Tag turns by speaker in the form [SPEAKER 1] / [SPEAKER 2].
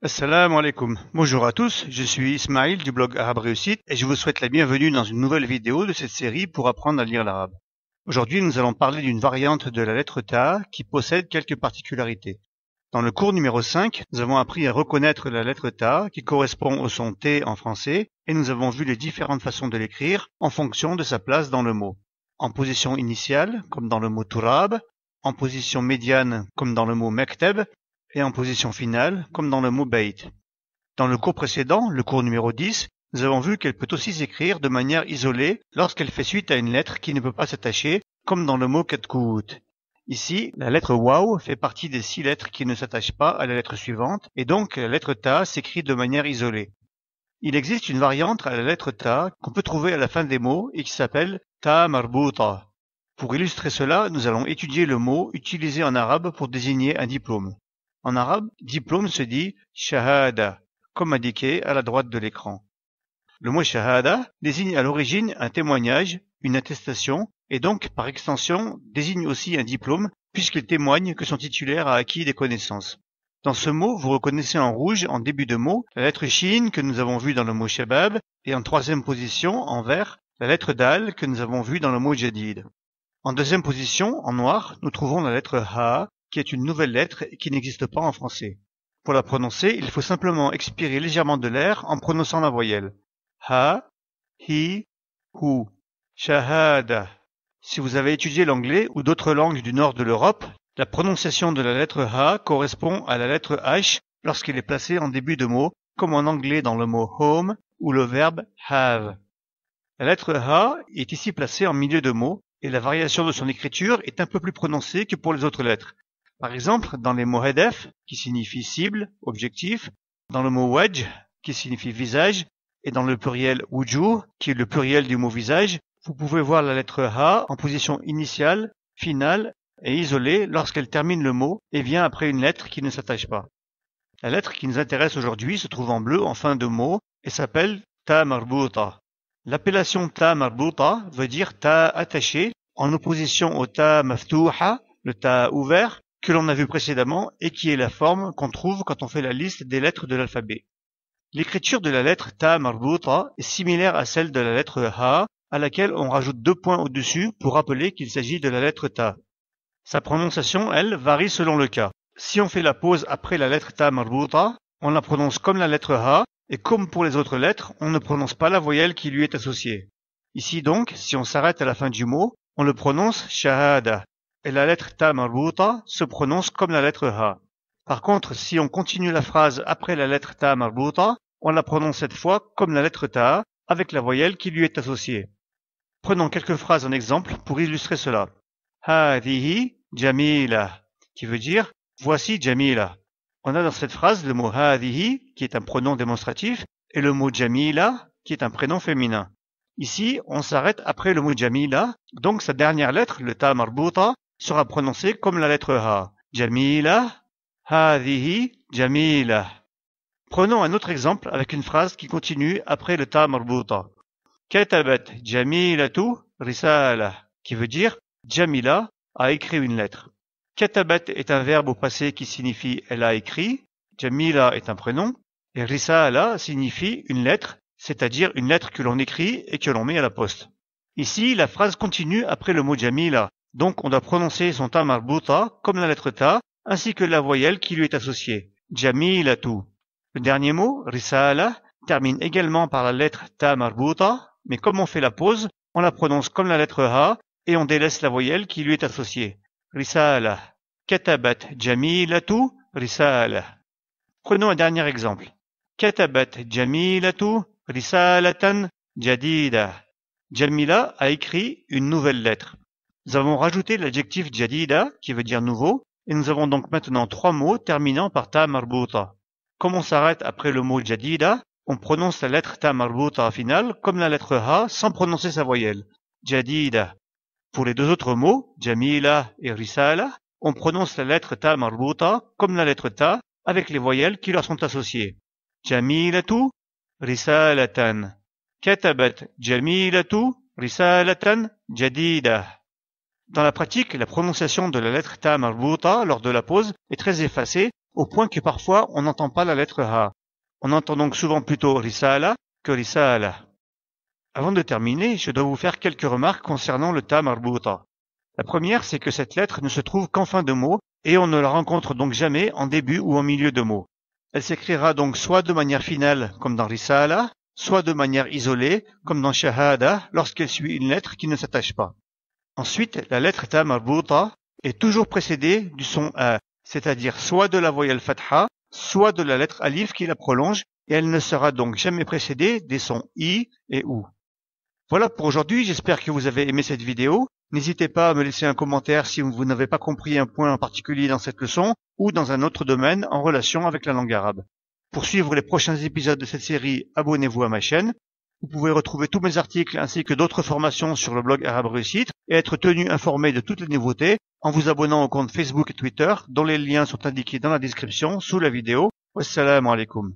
[SPEAKER 1] Assalamu alaikum. Bonjour à tous, je suis Ismail du blog Arabe Réussite et je vous souhaite la bienvenue dans une nouvelle vidéo de cette série pour apprendre à lire l'arabe. Aujourd'hui, nous allons parler d'une variante de la lettre Ta qui possède quelques particularités. Dans le cours numéro 5, nous avons appris à reconnaître la lettre Ta qui correspond au son T en français et nous avons vu les différentes façons de l'écrire en fonction de sa place dans le mot. En position initiale, comme dans le mot Turab, en position médiane, comme dans le mot Mekteb, et en position finale, comme dans le mot Bait. Dans le cours précédent, le cours numéro 10, nous avons vu qu'elle peut aussi s'écrire de manière isolée lorsqu'elle fait suite à une lettre qui ne peut pas s'attacher, comme dans le mot Katkout. Ici, la lettre Waw fait partie des 6 lettres qui ne s'attachent pas à la lettre suivante, et donc la lettre Ta s'écrit de manière isolée. Il existe une variante à la lettre Ta qu'on peut trouver à la fin des mots et qui s'appelle Ta Marbuta. Pour illustrer cela, nous allons étudier le mot utilisé en arabe pour désigner un diplôme. En arabe, diplôme se dit shahada, comme indiqué à la droite de l'écran. Le mot shahada désigne à l'origine un témoignage, une attestation, et donc, par extension, désigne aussi un diplôme, puisqu'il témoigne que son titulaire a acquis des connaissances. Dans ce mot, vous reconnaissez en rouge, en début de mot, la lettre shin que nous avons vue dans le mot shabab, et en troisième position, en vert, la lettre dal que nous avons vue dans le mot jadid. En deuxième position, en noir, nous trouvons la lettre ha, qui est une nouvelle lettre qui n'existe pas en français. Pour la prononcer, il faut simplement expirer légèrement de l'air en prononçant la voyelle. Ha, hi, hu, shahada. Si vous avez étudié l'anglais ou d'autres langues du nord de l'Europe, la prononciation de la lettre ha correspond à la lettre h lorsqu'elle est placée en début de mot, comme en anglais dans le mot home ou le verbe have. La lettre ha est ici placée en milieu de mot et la variation de son écriture est un peu plus prononcée que pour les autres lettres. Par exemple, dans les mots hedef, qui signifie cible, objectif, dans le mot wajh, qui signifie visage, et dans le pluriel wujuh, qui est le pluriel du mot visage, vous pouvez voir la lettre ha en position initiale, finale et isolée lorsqu'elle termine le mot et vient après une lettre qui ne s'attache pas. La lettre qui nous intéresse aujourd'hui se trouve en bleu en fin de mot et s'appelle ta marbuta. L'appellation ta marbuta veut dire ta attaché en opposition au ta maftouha, le ta ouvert, que l'on a vu précédemment et qui est la forme qu'on trouve quand on fait la liste des lettres de l'alphabet. L'écriture de la lettre Ta marbuta est similaire à celle de la lettre Ha, à laquelle on rajoute 2 points au-dessus pour rappeler qu'il s'agit de la lettre Ta. Sa prononciation, elle, varie selon le cas. Si on fait la pause après la lettre Ta marbuta, on la prononce comme la lettre Ha, et comme pour les autres lettres, on ne prononce pas la voyelle qui lui est associée. Ici donc, si on s'arrête à la fin du mot, on le prononce Shahada. Et la lettre Ta marbuta se prononce comme la lettre Ha. Par contre, si on continue la phrase après la lettre Ta marbuta, on la prononce cette fois comme la lettre Ta, avec la voyelle qui lui est associée. Prenons quelques phrases en exemple pour illustrer cela. Hadihi jamila, qui veut dire voici Jamila. On a dans cette phrase le mot hadihi, qui est un pronom démonstratif, et le mot jamila, qui est un prénom féminin. Ici, on s'arrête après le mot jamila, donc sa dernière lettre, le Ta marbuta, sera prononcée comme la lettre Ha. Jamila, hadihi, jamila. Prenons un autre exemple avec une phrase qui continue après le Ta marbuta. Katabat jamilatu risala, qui veut dire Jamila a écrit une lettre. Katabat est un verbe au passé qui signifie elle a écrit, Jamila est un prénom, et risala signifie une lettre, c'est-à-dire une lettre que l'on écrit et que l'on met à la poste. Ici, la phrase continue après le mot Jamila. Donc, on doit prononcer son Ta marbuta comme la lettre Ta, ainsi que la voyelle qui lui est associée. Jamilatu. Le dernier mot, risala, termine également par la lettre Ta marbuta, mais comme on fait la pause, on la prononce comme la lettre Ha et on délaisse la voyelle qui lui est associée. Risala. Katabat jamilatu risala. Prenons un dernier exemple. Katabat jamilatu risalatan jadida. Jamila a écrit une nouvelle lettre. Nous avons rajouté l'adjectif jadida, qui veut dire nouveau, et nous avons donc maintenant 3 mots terminant par Ta marbuta. Comme on s'arrête après le mot jadida, on prononce la lettre Ta marbuta finale comme la lettre Ha sans prononcer sa voyelle. Jadida. Pour les 2 autres mots, Jamila et Risala, on prononce la lettre Ta marbuta comme la lettre Ta avec les voyelles qui leur sont associées. Jamilatu, risalatan. Katabat jamilatu, risalatan, jadida. Dans la pratique, la prononciation de la lettre Ta marbuta lors de la pause est très effacée au point que parfois on n'entend pas la lettre ha. On entend donc souvent plutôt risala que risala. Avant de terminer, je dois vous faire quelques remarques concernant le ta marbuta. La première, c'est que cette lettre ne se trouve qu'en fin de mot et on ne la rencontre donc jamais en début ou en milieu de mot. Elle s'écrira donc soit de manière finale comme dans risala, soit de manière isolée comme dans shahada lorsqu'elle suit une lettre qui ne s'attache pas. Ensuite, la lettre ta marbuta est toujours précédée du son a, c'est-à-dire soit de la voyelle fatha, soit de la lettre alif qui la prolonge, et elle ne sera donc jamais précédée des sons i et ou. Voilà pour aujourd'hui, j'espère que vous avez aimé cette vidéo. N'hésitez pas à me laisser un commentaire si vous n'avez pas compris un point en particulier dans cette leçon ou dans un autre domaine en relation avec la langue arabe. Pour suivre les prochains épisodes de cette série, abonnez-vous à ma chaîne. Vous pouvez retrouver tous mes articles ainsi que d'autres formations sur le blog Arabe Réussite et être tenu informé de toutes les nouveautés en vous abonnant au compte Facebook et Twitter dont les liens sont indiqués dans la description sous la vidéo. Wassalamu alaikum.